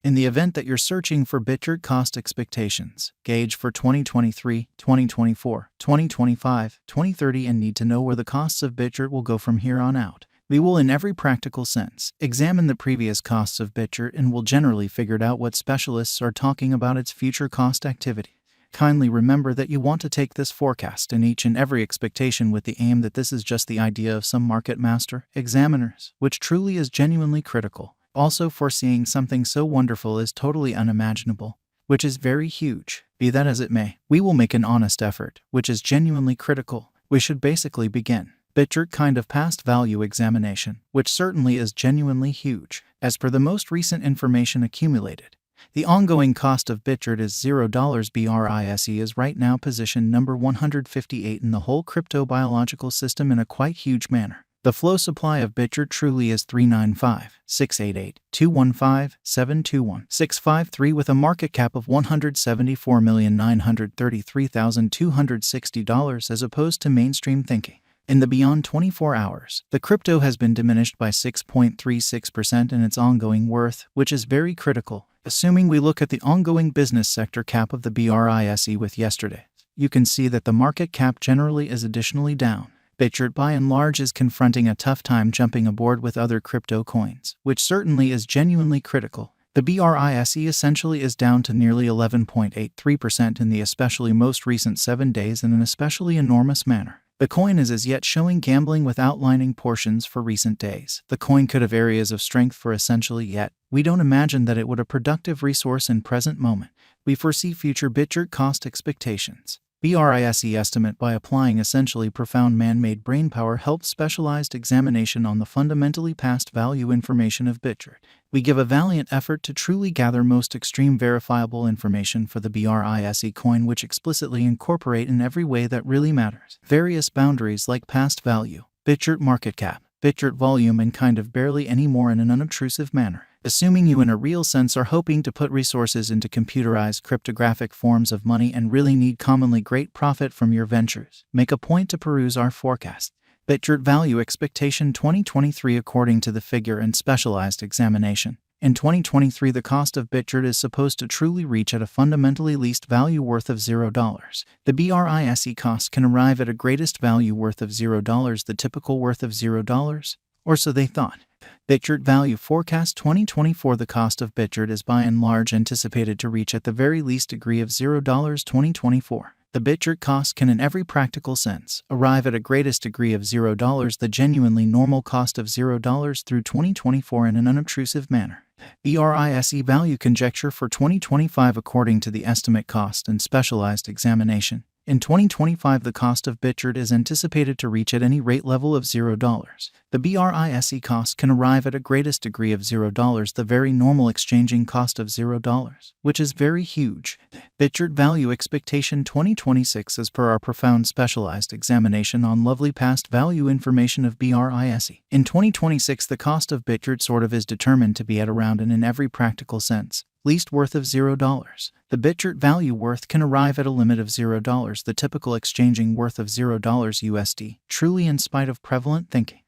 In the event that you're searching for Bitgert cost expectations, gauge for 2023, 2024, 2025, 2030 and need to know where the costs of Bitgert will go from here on out. We will, in every practical sense, examine the previous costs of Bitgert and will generally figure out what specialists are talking about its future cost activity. Kindly remember that you want to take this forecast and each and every expectation with the aim that this is just the idea of some market master, examiners, which truly is genuinely critical. Also, foreseeing something so wonderful is totally unimaginable, which is very huge. Be that as it may, we will make an honest effort, which is genuinely critical. We should basically begin Bitgert kind of past value examination, which certainly is genuinely huge. As per the most recent information accumulated, the ongoing cost of Bitgert is $0. Brise is right now position number 158 in the whole crypto biological system in a quite huge manner. The flow supply of Bitgert truly is 395,688,215,721,653 with a market cap of $174,933,260 as opposed to mainstream thinking. In the beyond 24 hours, the crypto has been diminished by 6.36% in its ongoing worth, which is very critical. Assuming we look at the ongoing business sector cap of the Brise with yesterday, you can see that the market cap generally is additionally down. Bitgert by and large is confronting a tough time jumping aboard with other crypto coins, which certainly is genuinely critical. The Brise essentially is down to nearly 11.83% in the especially most recent 7 days in an especially enormous manner. The coin is as yet showing gambling with outlining portions for recent days. The coin could have areas of strength for essentially yet. We don't imagine that it would a productive resource in present moment. We foresee future Bitgert cost expectations. Brise estimate by applying essentially profound man-made brainpower helps specialized examination on the fundamentally past value information of Bitgert. We give a valiant effort to truly gather most extreme verifiable information for the Brise coin which explicitly incorporate in every way that really matters. Various boundaries like past value, Bitgert market cap, Bitgert volume and kind of barely any more in an unobtrusive manner. Assuming you in a real sense are hoping to put resources into computerized cryptographic forms of money and really need commonly great profit from your ventures, make a point to peruse our forecast. Bitgert value expectation 2023 according to the figure and specialized examination. In 2023 the cost of Bitgert is supposed to truly reach at a fundamentally least value worth of $0. The Brise cost can arrive at a greatest value worth of $0, the typical worth of $0, or so they thought. Bitgert value forecast 2024 the cost of Bitgert is by and large anticipated to reach at the very least degree of $0 2024. The Bitgert cost can in every practical sense arrive at a greatest degree of $0, the genuinely normal cost of $0 through 2024 in an unobtrusive manner. Brise value conjecture for 2025 according to the estimate cost and specialized examination. In 2025 the cost of Bitgert is anticipated to reach at any rate level of $0. The Brise cost can arrive at a greatest degree of $0, the very normal exchanging cost of $0, which is very huge. Bitgert value expectation 2026 as per our profound specialized examination on lovely past value information of Brise. In 2026 the cost of Bitgert sort of is determined to be at around and in every practical sense least worth of $0. The Bitgert value worth can arrive at a limit of $0, the typical exchanging worth of $0 USD, truly in spite of prevalent thinking.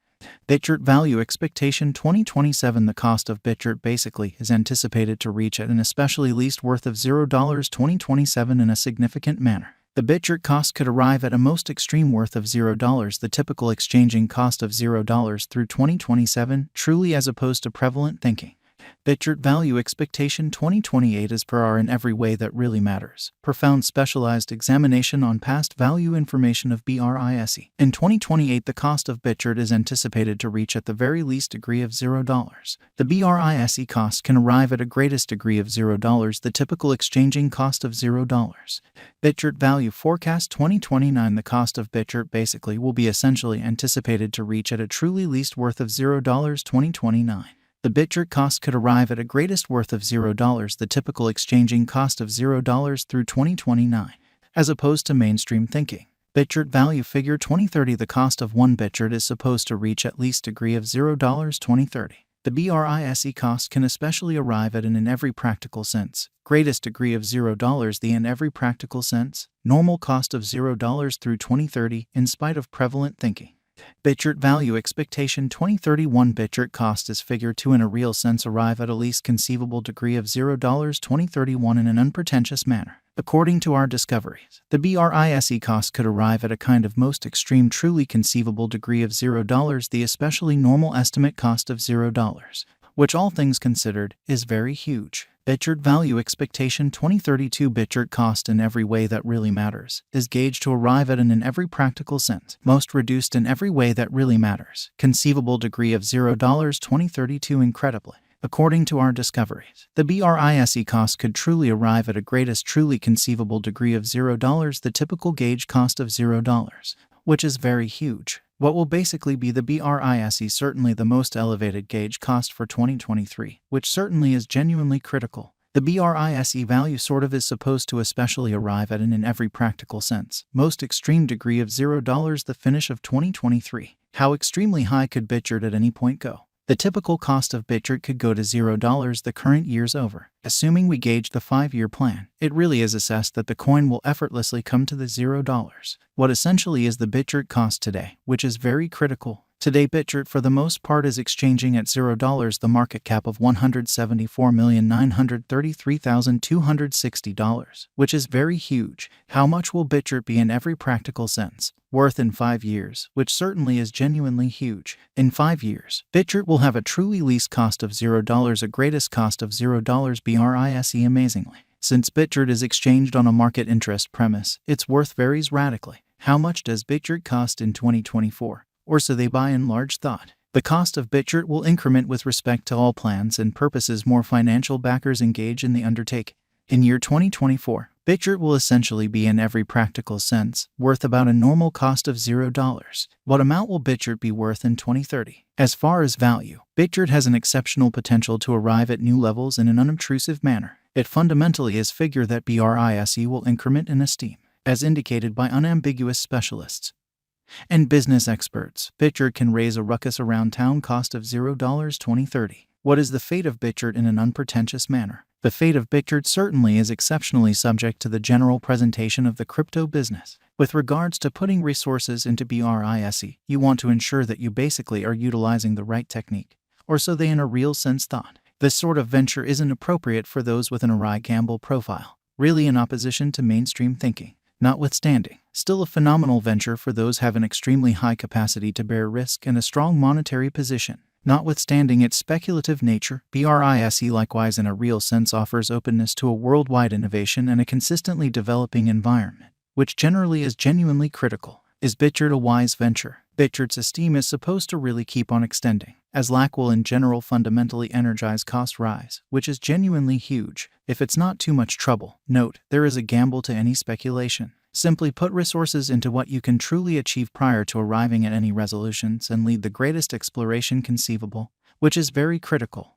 Bitgert value expectation 2027 the cost of Bitgert basically is anticipated to reach at an especially least worth of $0 2027 in a significant manner. The Bitgert cost could arrive at a most extreme worth of $0, the typical exchanging cost of $0 through 2027, truly as opposed to prevalent thinking. Bitgert value expectation 2028 as per our in every way that really matters. Profound specialized examination on past value information of Brise. In 2028 the cost of Bitgert is anticipated to reach at the very least degree of $0. The Brise cost can arrive at a greatest degree of $0, the typical exchanging cost of $0. Bitgert value forecast 2029 the cost of Bitgert basically will be essentially anticipated to reach at a truly least worth of $0 2029. The Bitgert cost could arrive at a greatest worth of $0, the typical exchanging cost of $0 through 2029, as opposed to mainstream thinking. Bitgert value figure 2030 the cost of one Bitgert is supposed to reach at least degree of $0 2030. The Brise cost can especially arrive at an in every practical sense greatest degree of $0, the in every practical sense normal cost of $0 through 2030 in spite of prevalent thinking. Bitgert value expectation 2031. Bitgert cost is figured to in a real sense arrive at a least conceivable degree of $0 2031 in an unpretentious manner. According to our discoveries, the Brise cost could arrive at a kind of most extreme truly conceivable degree of $0, the especially normal estimate cost of $0, which all things considered is very huge. Bitgert value expectation 2032. Bitgert cost in every way that really matters is gauged to arrive at an in every practical sense most reduced in every way that really matters conceivable degree of $0 2032. Incredibly, according to our discoveries, the Brise cost could truly arrive at a greatest truly conceivable degree of $0, the typical gauge cost of $0, which is very huge. What will basically be the Brise certainly the most elevated gauge cost for 2023, which certainly is genuinely critical. The Brise value sort of is supposed to especially arrive at an in every practical sense most extreme degree of $0, the finish of 2023. How extremely high could Bitgert at any point go? The typical cost of Bitgert could go to $0 the current year's over. Assuming we gauge the 5-year plan, it really is assessed that the coin will effortlessly come to the $0. What essentially is the Bitgert cost today, which is very critical. Today Bitgert for the most part is exchanging at $0, the market cap of $174,933,260, which is very huge. How much will Bitgert be in every practical sense worth in 5 years, which certainly is genuinely huge. In 5 years, Bitgert will have a truly least cost of $0, a greatest cost of $0 Brise. Amazingly, since Bitgert is exchanged on a market interest premise, its worth varies radically. How much does Bitgert cost in 2024? Or so they by and large thought. The cost of Bitgert will increment with respect to all plans and purposes more financial backers engage in the undertaking. In year 2024, Bitgert will essentially be in every practical sense worth about a normal cost of $0. What amount will Bitgert be worth in 2030? As far as value, Bitgert has an exceptional potential to arrive at new levels in an unobtrusive manner. It fundamentally is figure that Brise will increment in esteem, as indicated by unambiguous specialists and business experts. Bitgert can raise a ruckus around town cost of $0 2030. What is the fate of Bitgert in an unpretentious manner? The fate of Bitgert certainly is exceptionally subject to the general presentation of the crypto business. With regards to putting resources into Brise, you want to ensure that you basically are utilizing the right technique, or so they in a real sense thought. This sort of venture isn't appropriate for those with an awry gamble profile, really in opposition to mainstream thinking. Notwithstanding, still a phenomenal venture for those have an extremely high capacity to bear risk and a strong monetary position. Notwithstanding its speculative nature, Brise likewise in a real sense offers openness to a worldwide innovation and a consistently developing environment, which generally is genuinely critical. Is Bitgert a wise venture? Bitgert's esteem is supposed to really keep on extending, as lack will in general fundamentally energize cost rise, which is genuinely huge, if it's not too much trouble. Note, there is a gamble to any speculation. Simply put resources into what you can truly achieve prior to arriving at any resolutions and lead the greatest exploration conceivable, which is very critical.